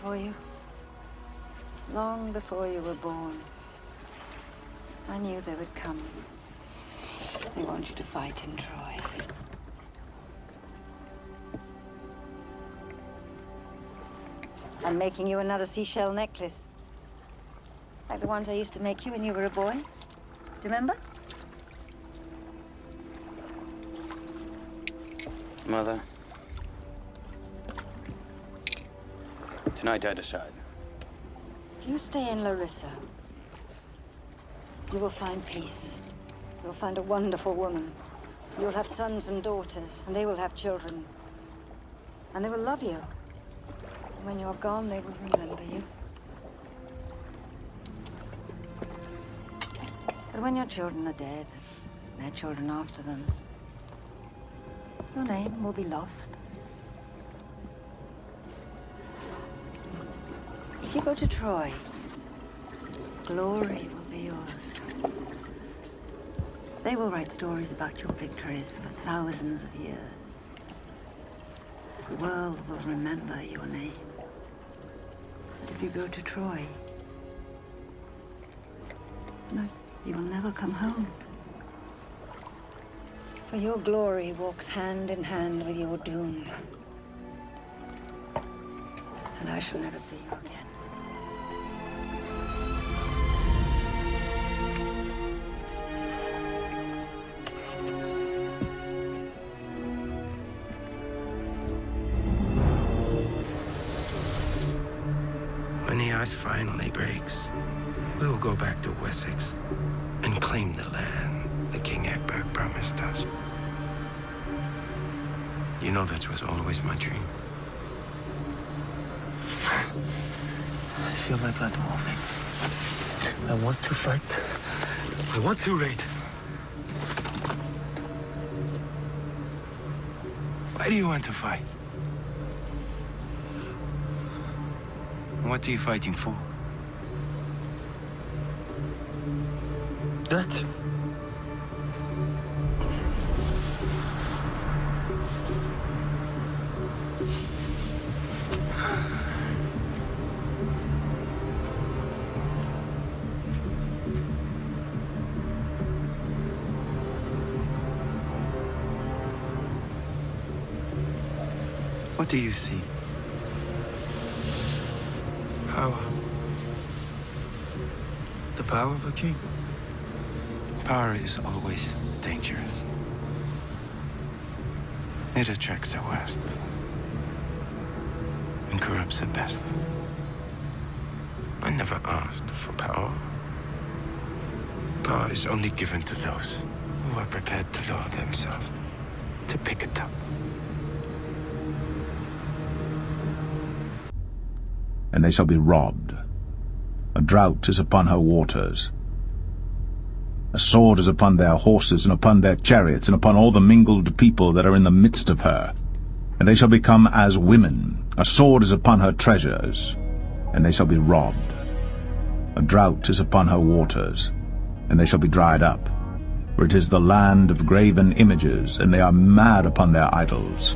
for you. Long before you were born. I knew they would come. They want you to fight in Troy. I'm making you another seashell necklace. Like the ones I used to make you when you were a boy. Do you remember? Mother. Tonight I decide. If you stay in Larissa, you will find peace. You'll find a wonderful woman. You'll have sons and daughters, and they will have children. And they will love you. And when you're gone, they will remember you. But when your children are dead, and their children after them, your name will be lost. If you go to Troy, glory will be yours. They will write stories about your victories for thousands of years. The world will remember your name. But if you go to Troy, no, you will never come home. For your glory walks hand in hand with your doom. And I shall never see you again. When the ice finally breaks, we will go back to Wessex and claim the land that King Egbert promised us. You know that was always my dream. I feel my blood warming. I want to fight. I want to raid. Why do you want to fight? What are you fighting for? That? What do you see? Power. The power of a king. Power is always dangerous. It attracts the West and corrupts the best. I never asked for power. Power is only given to those who are prepared to lower themselves to pick it up. And they shall be robbed. A drought is upon her waters. A sword is upon their horses, and upon their chariots, and upon all the mingled people that are in the midst of her. And they shall become as women. A sword is upon her treasures, and they shall be robbed. A drought is upon her waters, and they shall be dried up. For it is the land of graven images, and they are mad upon their idols.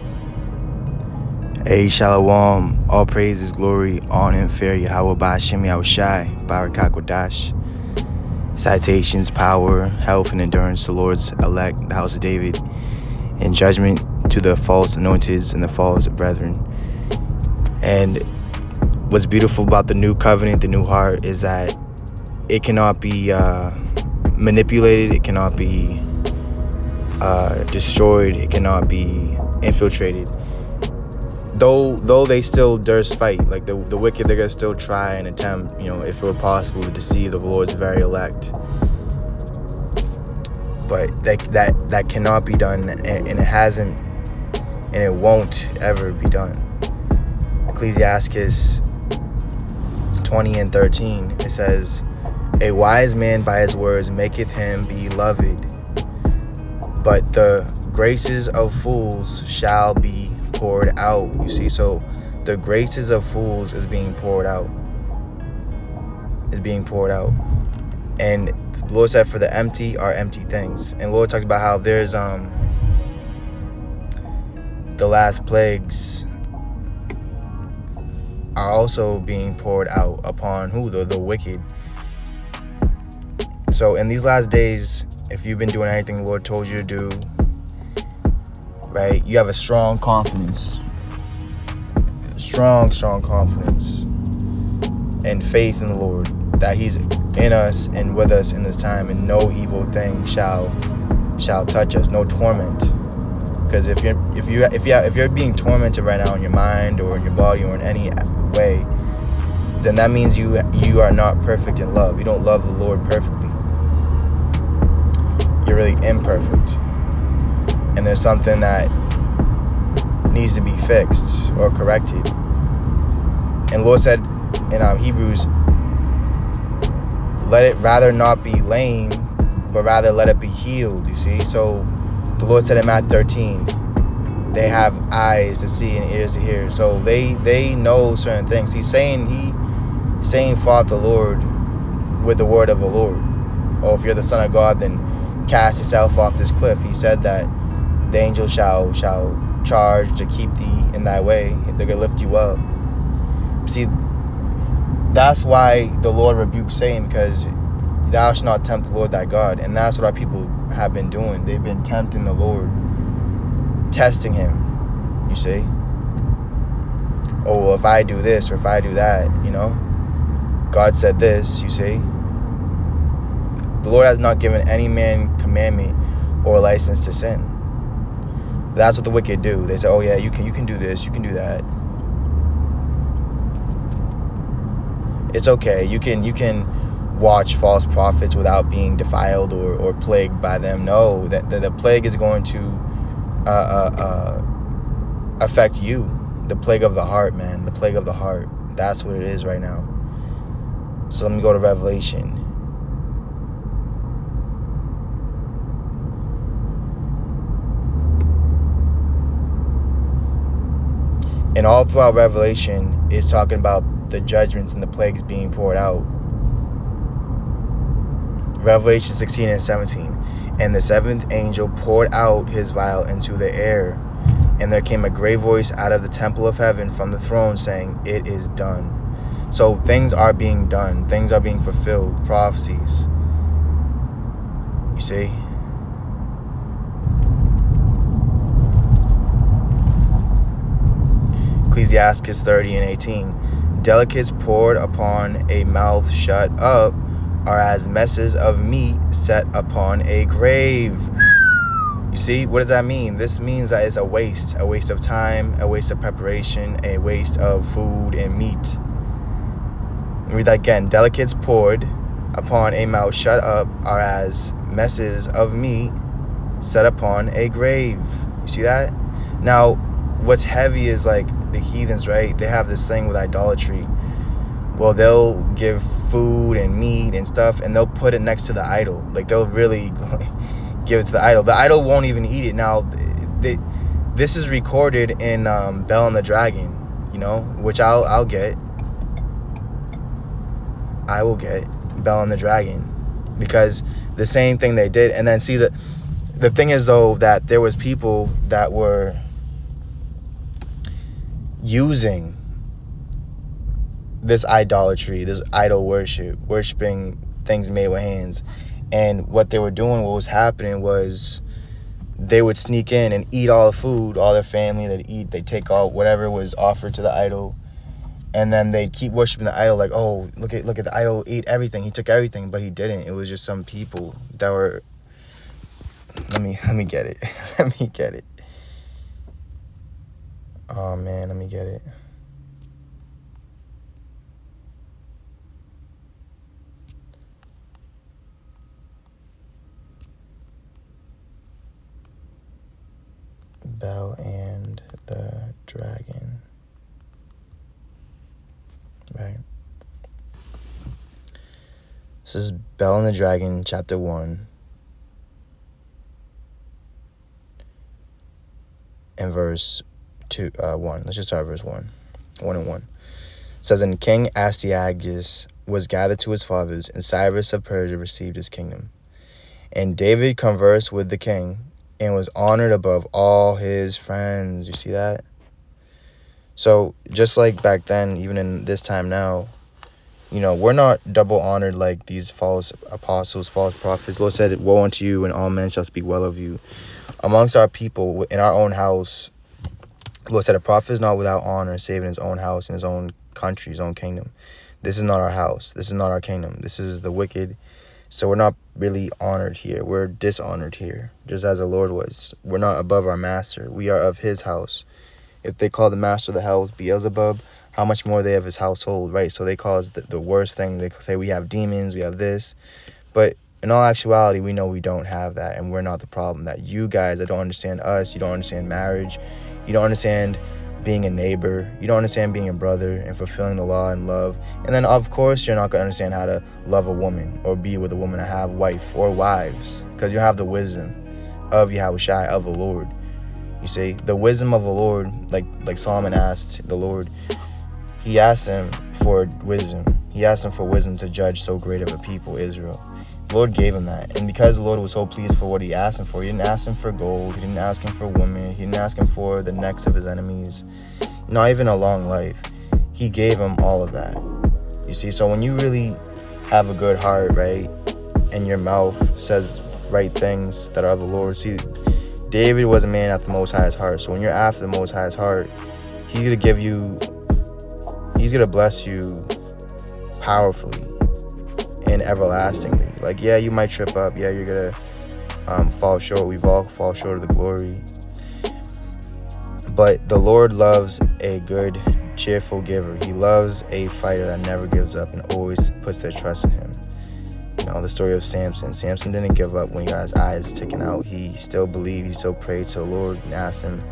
Hey, Shalom, all praises, glory, honor, and fear, Yahweh Ba'ashem Yahushai, Barak HaKodash. Citations, power, health, and endurance, the Lord's elect, the house of David, and judgment to the false anointeds and the false brethren. And what's beautiful about the new covenant, the new heart, is that it cannot be manipulated, it cannot be destroyed, it cannot be infiltrated. Though they still durst fight, like the wicked, they're gonna still try and attempt, if it were possible, to deceive the Lord's very elect. But that cannot be done, and it hasn't, and it won't ever be done. Ecclesiastes 20:13, it says, "A wise man by his words maketh him beloved, but the graces of fools shall be poured out." You see, so the graces of fools is being poured out. And the Lord said, for the empty are empty things. And the Lord talks about how there's the last plagues are also being poured out upon who? The wicked. So in these last days, if you've been doing anything the Lord told you to do, right, you have a strong confidence. Strong confidence and faith in the Lord that He's in us and with us in this time, and no evil thing shall touch us, no torment. Because if you're being tormented right now in your mind or in your body or in any way, then that means you are not perfect in love. You don't love the Lord perfectly. You're really imperfect, and there's something that needs to be fixed or corrected. And the Lord said in Hebrews, let it rather not be lame, but rather let it be healed, you see. So the Lord said in Matthew 13, they have eyes to see and ears to hear. So they know certain things. He's saying fought the Lord with the word of the Lord. Oh, if you're the Son of God, then cast yourself off this cliff. He said that the angel shall charge to keep thee in thy way. They're going to lift you up. See, that's why the Lord rebuked Satan, because thou shalt not tempt the Lord thy God. And that's what our people have been doing. They've been tempting the Lord, testing Him, you see. Oh, well, if I do this or if I do that, God said this, you see. The Lord has not given any man commandment or license to sin. That's what the wicked do. They say, oh yeah, you can do this, you can do that. It's okay. You can watch false prophets without being defiled or plagued by them. No, the plague is going to affect you. The plague of the heart, man. The plague of the heart. That's what it is right now. So let me go to Revelation. And all throughout Revelation, it's talking about the judgments and the plagues being poured out. Revelation 16 and 17. And the seventh angel poured out his vial into the air. And there came a great voice out of the temple of heaven from the throne saying, it is done. So things are being done. Things are being fulfilled. Prophecies. You see? Ecclesiastes 30 and 18. Delicates poured upon a mouth shut up are as messes of meat set upon a grave. You see, what does that mean? This means that it's a waste of time, a waste of preparation, a waste of food and meat. Read that again. Delicates poured upon a mouth shut up are as messes of meat set upon a grave. You see that? Now, what's heavy is like the heathens, right? They have this thing with idolatry. Well, they'll give food and meat and stuff, and they'll put it next to the idol. Like, they'll really give it to the idol. The idol won't even eat it. Now, this is recorded in Bell and the Dragon, which I'll get. I will get Bell and the Dragon, because the same thing they did. And then see, the thing is, though, that there was people that were using this idolatry, this idol worshiping things made with hands. And what they were doing, what was happening was they would sneak in and eat all the food, all their family, they'd take all whatever was offered to the idol, and then they'd keep worshiping the idol like, oh, look at the idol ate everything, he took everything, but he didn't. It was just some people that were, let me get it. Let me get it. Oh man, let me get it. Bell and the Dragon. Right. This is Bell and the Dragon, chapter 1. And verse 1. Let's just start verse 1. 1 and 1. It says, and King Astyages was gathered to his fathers, and Cyrus of Persia received his kingdom. And David conversed with the king, and was honored above all his friends. You see that? So just like back then, even in this time now, we're not double honored like these false apostles, false prophets. Lord said, woe unto you, and all men shall speak well of you. Amongst our people, in our own house, Lord said, a prophet is not without honor, save in his own house, in his own country, his own kingdom. This is not our house. This is not our kingdom. This is the wicked. So we're not really honored here. We're dishonored here, just as the Lord was. We're not above our master. We are of his house. If they call the master of the hells Beelzebub, how much more they of his household, right? So they call us the worst thing. They say we have demons, we have this. But in all actuality, we know we don't have that, and we're not the problem. That you guys that don't understand us, you don't understand marriage, you don't understand being a neighbor, you don't understand being a brother and fulfilling the law and love. And then, of course, you're not going to understand how to love a woman or be with a woman, or have wife or wives, because you have the wisdom of Yahushua, of the Lord. You see, the wisdom of the Lord, like Solomon asked the Lord, he asked him for wisdom. He asked him for wisdom to judge so great of a people, Israel. The Lord gave him that. And because the Lord was so pleased for what he asked him for, he didn't ask him for gold. He didn't ask him for women. He didn't ask him for the necks of his enemies. Not even a long life. He gave him all of that. You see, so when you really have a good heart, right, and your mouth says right things that are of the Lord. See, David was a man after the Most High's heart. So when you're after the Most High's heart, he's going to bless you powerfully and everlastingly. Like, yeah, you might trip up. Yeah, you're going to fall short. We've all fall short of the glory. But the Lord loves a good, cheerful giver. He loves a fighter that never gives up and always puts their trust in him. The story of Samson. Samson didn't give up when he got his eyes taken out. He still believed. He still prayed to the Lord and asked him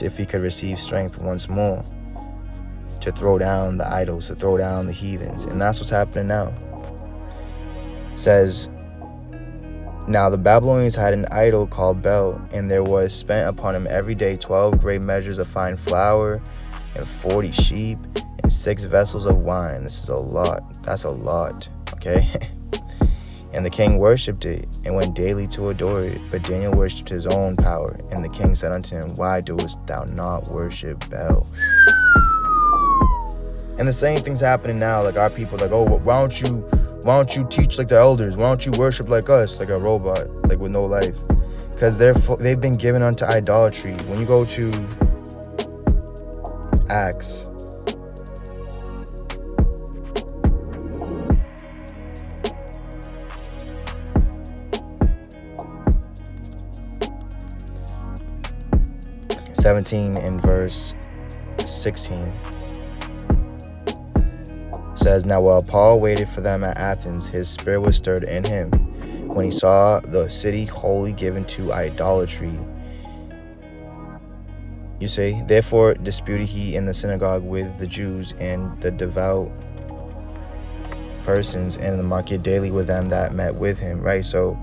if he could receive strength once more to throw down the idols, to throw down the heathens. And that's what's happening now. It says, now the Babylonians had an idol called Bel, and there was spent upon him every day 12 great measures of fine flour, and 40 sheep, and 6 vessels of wine. This is a lot. That's a lot, okay? And the king worshipped it, and went daily to adore it. But Daniel worshipped his own power. And the king said unto him, why doest thou not worship Bel? And the same thing's happening now. Like, our people, like, oh, why don't you teach like the elders? Why don't you worship like us, like a robot, like with no life? Because they've been given unto idolatry. When you go to Acts, (17) in verse 16 says, now while Paul waited for them at Athens, his spirit was stirred in him when he saw the city wholly given to idolatry. You see, therefore disputed he in the synagogue with the Jews and the devout persons, and in the market daily with them that met with him. Right? So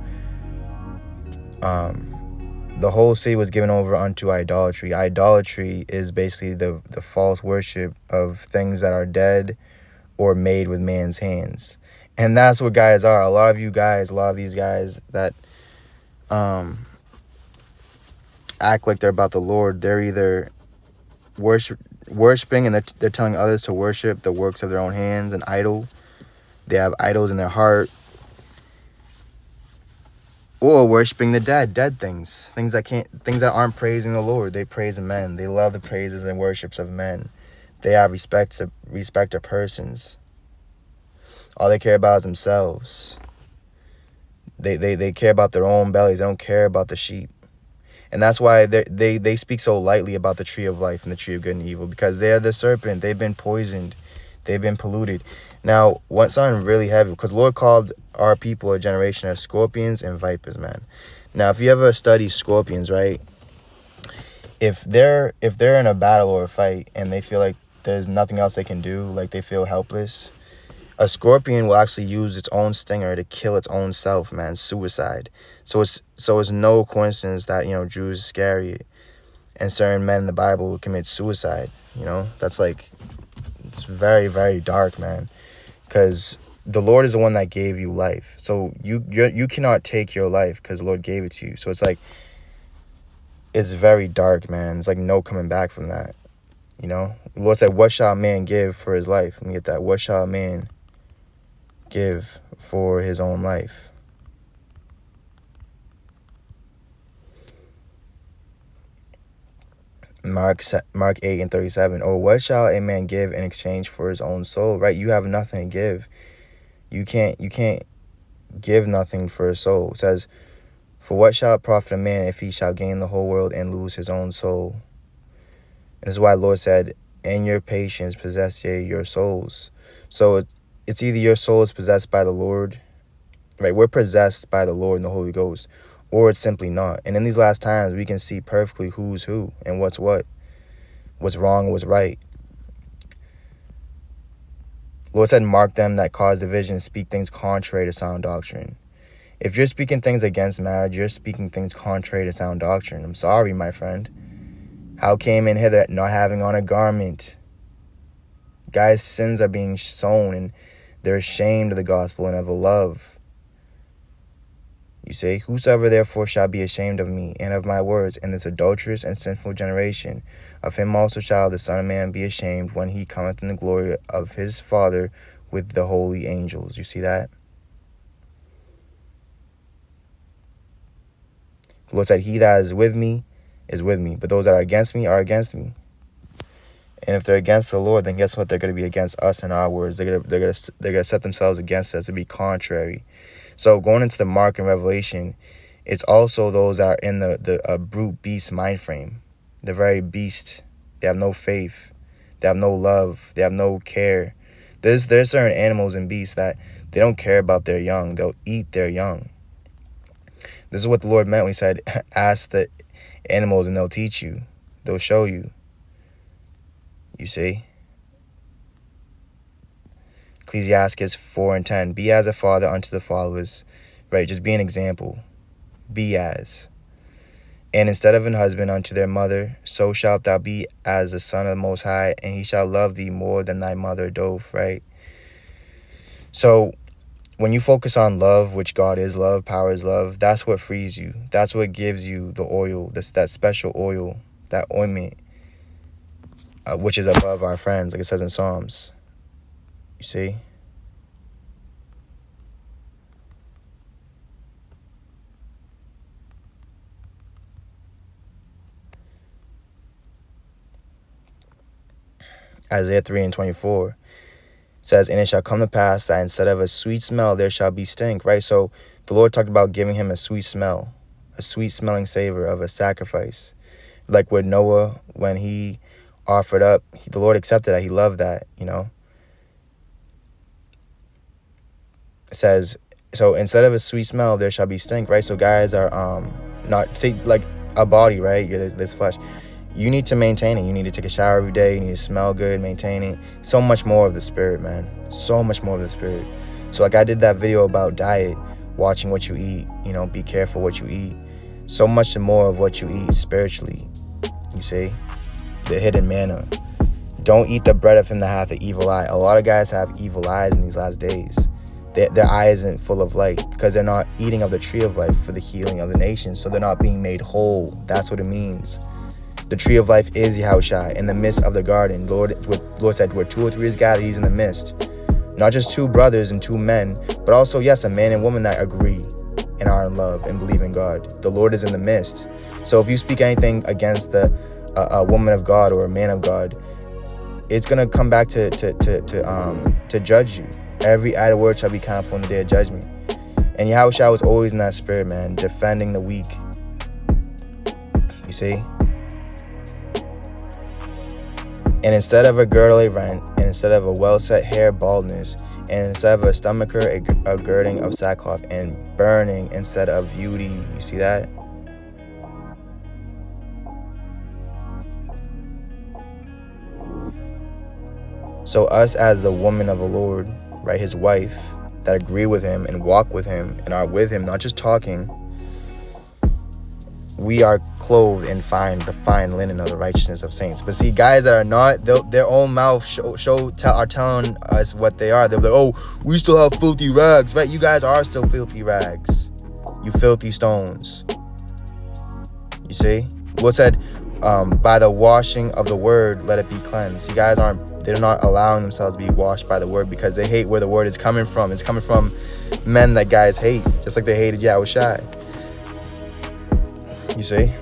the whole city was given over unto idolatry. Idolatry is basically the false worship of things that are dead or made with man's hands. And that's what guys are. A lot of these guys that act like they're about the Lord, they're either worshiping and they're telling others to worship the works of their own hands, an idol. They have idols in their heart. Or worshiping the dead things that aren't praising the Lord. They praise men. They love the praises and worships of men. They have respect of persons. All they care about is themselves. They care about their own bellies. They don't care about the sheep. And that's why they speak so lightly about the tree of life and the tree of good and evil, because they're the serpent. They've been poisoned. They've been polluted. Now, what's something really heavy, because the Lord called our people a generation of scorpions and vipers, man. Now, if you ever study scorpions, right, if they're in a battle or a fight and they feel like there's nothing else they can do, like they feel helpless, a scorpion will actually use its own stinger to kill its own self, man. Suicide. So it's no coincidence that, Jews scare and certain men in the Bible commit suicide. That's like, it's very, very dark, man. Because the Lord is the one that gave you life. So you cannot take your life because the Lord gave it to you. So it's like, it's very dark, man. It's like no coming back from that. You know, the Lord said, what shall a man give for his life? Let me get that. What shall a man give for his own life? Mark 8:37. Or what shall a man give in exchange for his own soul? Right? You have nothing to give. You can't give nothing for a soul. It says, for what shall it profit a man if he shall gain the whole world and lose his own soul? This is why the Lord said, in your patience possess ye your souls. So it's either your soul is possessed by the Lord, right? We're possessed by the Lord and the Holy Ghost, or it's simply not. And in these last times, we can see perfectly who's who and what's what, what's wrong and what's right. The Lord said, mark them that cause division and speak things contrary to sound doctrine. If you're speaking things against marriage, you're speaking things contrary to sound doctrine. I'm sorry, my friend. How came in hither not having on a garment? Guys' sins are being sown and they're ashamed of the gospel and of the love. You say, whosoever therefore shall be ashamed of me and of my words in this adulterous and sinful generation, of him also shall the Son of Man be ashamed when he cometh in the glory of his Father with the holy angels. You see that? The Lord said, he that is with me, but those that are against me are against me. And if they're against the Lord, then guess what? They're going to be against us and our words. They're going to set themselves against us to be contrary. So going into the Mark and Revelation, it's also those that are in the brute beast mind frame. The very beast. They have no faith. They have no love. They have no care. There's certain animals and beasts that they don't care about their young. They'll eat their young. This is what the Lord meant when he said, ask the animals and they'll teach you. They'll show you. You see? Ecclesiastes 4:10. Be as a father unto the fatherless. Right, just be an example. Be as. And instead of an husband unto their mother, so shalt thou be as the son of the Most High, and he shall love thee more than thy mother doth, right? So when you focus on love, which God is love, power is love, that's what frees you. That's what gives you the oil, that special oil, that ointment, which is above our friends, like it says in Psalms. You see? Isaiah 3:24 says, and it shall come to pass that instead of a sweet smell, there shall be stink, right? So the Lord talked about giving him a sweet smell, a sweet smelling savor of a sacrifice. Like with Noah, when he offered up, the Lord accepted that. He loved that, you know. It says, so instead of a sweet smell, there shall be stink, right? So guys are not, say, like a body, right? You're this flesh. You need to maintain it. You need to take a shower every day. You need to smell good, maintain it. So much more of the spirit, man. So much more of the spirit. So like I did that video about diet, watching what you eat, you know, be careful what you eat. So much more of what you eat spiritually, you see? The hidden manna. Don't eat the bread of him that hath an evil eye. A lot of guys have evil eyes in these last days. Their eye isn't full of light because they're not eating of the tree of life for the healing of the nations. So they're not being made whole. That's what it means. The tree of life is Yahushua in the midst of the garden. Lord said, where 2 or 3 is gathered, he's in the midst. Not just 2 brothers and 2 men, but also, yes, a man and woman that agree and are in love and believe in God. The Lord is in the midst. So if you speak anything against a woman of God or a man of God, it's going to come back to judge you. Every idle word shall be counted for in the day of judgment. And Yahushua was always in that spirit, man, defending the weak. You see? And instead of a girdle, a rent, and instead of a well-set hair, baldness, and instead of a stomacher, a girding of sackcloth, and burning instead of beauty. You see that? So us as the woman of the Lord, right, his wife, that agree with him and walk with him and are with him, not just talking, we are clothed in the fine linen of the righteousness of saints. But see, guys that are not, their own mouth are telling us what they are. They're like, oh, we still have filthy rags, right? You guys are still filthy rags. You filthy stones. You see? Lord said, by the washing of the word, let it be cleansed. See, guys they're not allowing themselves to be washed by the word because they hate where the word is coming from. It's coming from men that guys hate, just like they hated Yahushai. You see?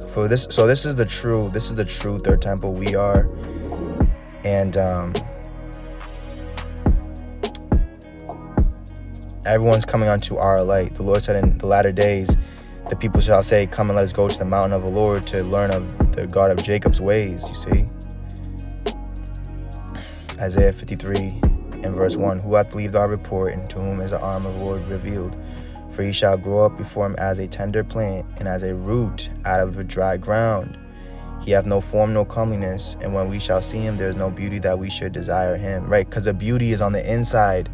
So this is the true third temple. We are. And everyone's coming unto our light. The Lord said in the latter days, the people shall say, come and let us go to the mountain of the Lord to learn of the God of Jacob's ways, you see. Isaiah 53 and verse 1, who hath believed our report, and to whom is the arm of the Lord revealed? For he shall grow up before him as a tender plant, and as a root out of the dry ground. He hath no form, no comeliness, and when we shall see him, there is no beauty that we should desire him. Right? Because the beauty is on the inside.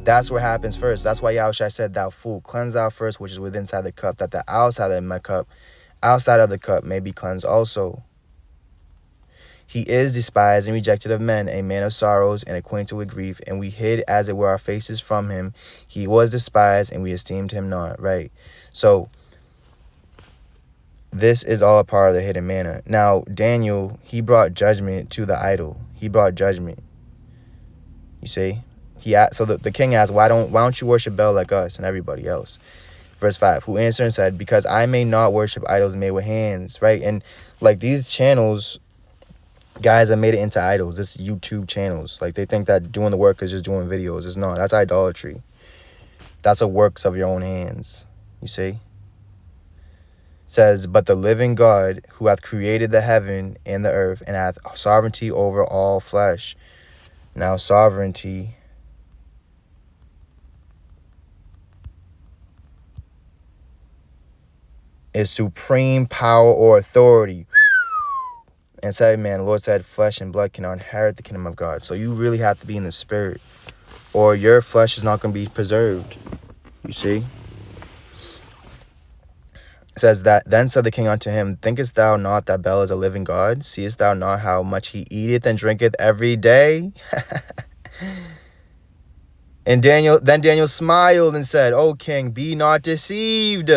That's what happens first. That's why Yahushua said, thou fool, cleanse thou first, which is within inside the cup, that the outside of the cup may be cleansed also. He is despised and rejected of men, a man of sorrows and acquainted with grief, and we hid as it were our faces from him. He was despised and we esteemed him not. Right? So this is all a part of the hidden manna. Now, Daniel, he brought judgment to the idol. He brought judgment. You see? So the king asked, why don't you worship Baal like us and everybody else? Verse 5, who answered and said, because I may not worship idols made with hands. Right? And like these channels, guys have made it into idols. This YouTube channels. Like they think that doing the work is just doing videos. It's not. That's idolatry. That's a works of your own hands. You see? Says, but the living God, who hath created the heaven and the earth, and hath sovereignty over all flesh. Now sovereignty is supreme power or authority. And said, man, the Lord said, flesh and blood cannot inherit the kingdom of God. So you really have to be in the spirit, or your flesh is not going to be preserved. You see? It says that, then said the king unto him, thinkest thou not that Baal is a living God? Seest thou not how much he eateth and drinketh every day? And Daniel smiled and said, O king, be not deceived.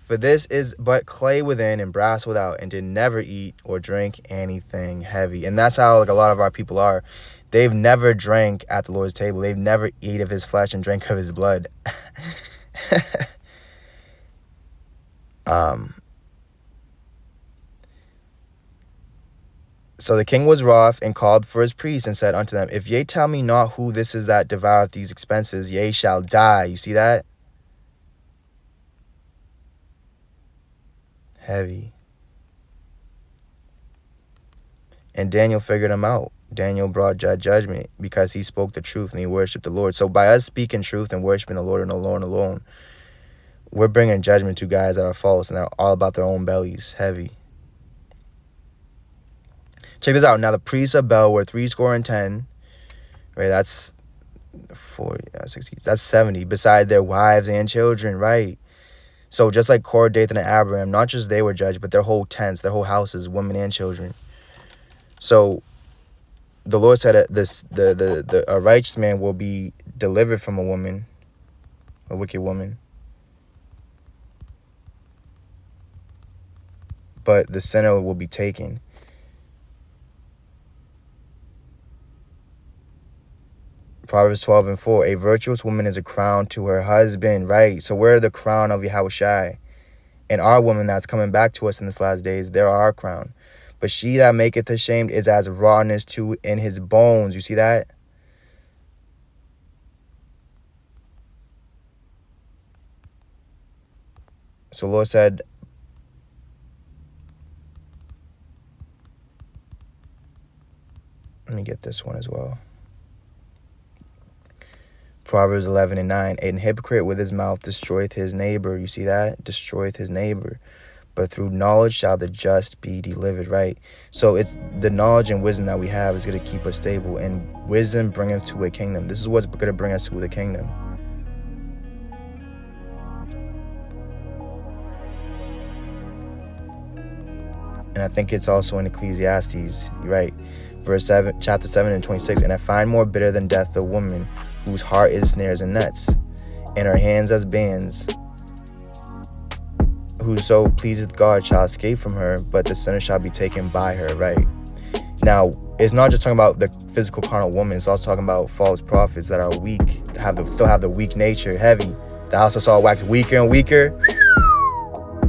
For this is but clay within and brass without, and did never eat or drink anything heavy. And that's how like a lot of our people are. They've never drank at the Lord's table. They've never ate of his flesh and drank of his blood. So the king was wroth and called for his priests and said unto them, if ye tell me not who this is that devoureth these expenses, ye shall die. You see that? Heavy. And Daniel figured him out. Daniel brought judgment because he spoke the truth and he worshipped the Lord. So by us speaking truth and worshiping the Lord and alone, we're bringing judgment to guys that are false and they're all about their own bellies. Heavy. Check this out. Now the priests of Baal were 70. Right? That's 40, 60. That's 70. Beside their wives and children. Right? So just like Korah, Dathan, and Abiram, not just they were judged, but their whole tents, their whole houses, women and children. So the Lord said that a righteous man will be delivered from a woman, a wicked woman. But the sinner will be taken. Proverbs 12 and 4, a virtuous woman is a crown to her husband, right? So we're the crown of Yahushai. And our woman that's coming back to us in this last days, they're our crown. But she that maketh ashamed is as rottenness to in his bones. You see that? So Lord said, let me get this one as well. Proverbs 11 and 9, an hypocrite with his mouth destroyeth his neighbor. You see that? Destroyeth his neighbor. But through knowledge shall the just be delivered, right? So it's the knowledge and wisdom that we have is going to keep us stable. And wisdom bringeth to a kingdom. This is what's going to bring us to the kingdom. And I think it's also in Ecclesiastes, right? Verse 7, chapter 7 and 26. And I find more bitter than death the woman whose heart is snares and nets, and her hands as bands, whoso pleaseth God shall escape from her, but the sinner shall be taken by her, right? Now, it's not just talking about the physical carnal woman, it's also talking about false prophets that are weak, still have the weak nature, heavy. The house of Saul waxed weaker and weaker,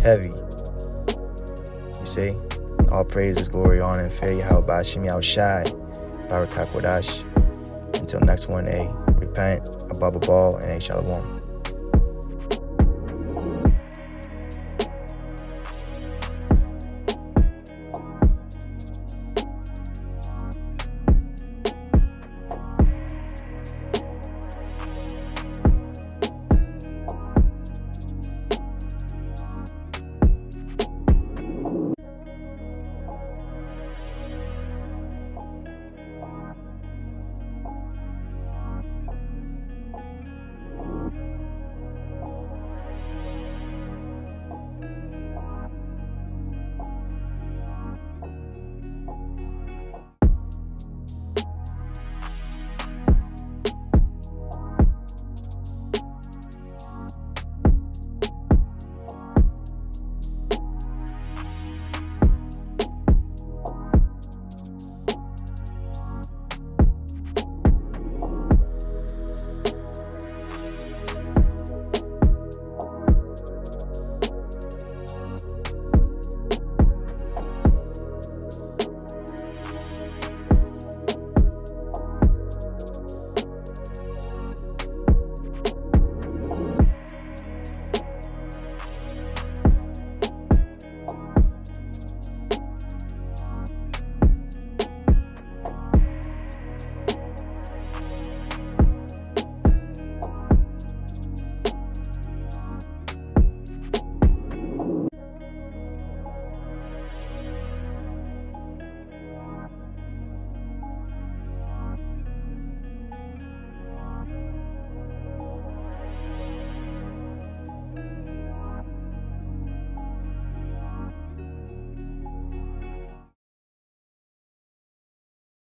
heavy. You see? All praise, glory, honor, and fear, Yahweh Ba'ashim Yahushai, Barakah Kodash. Until next one, repent, above all, and shalom.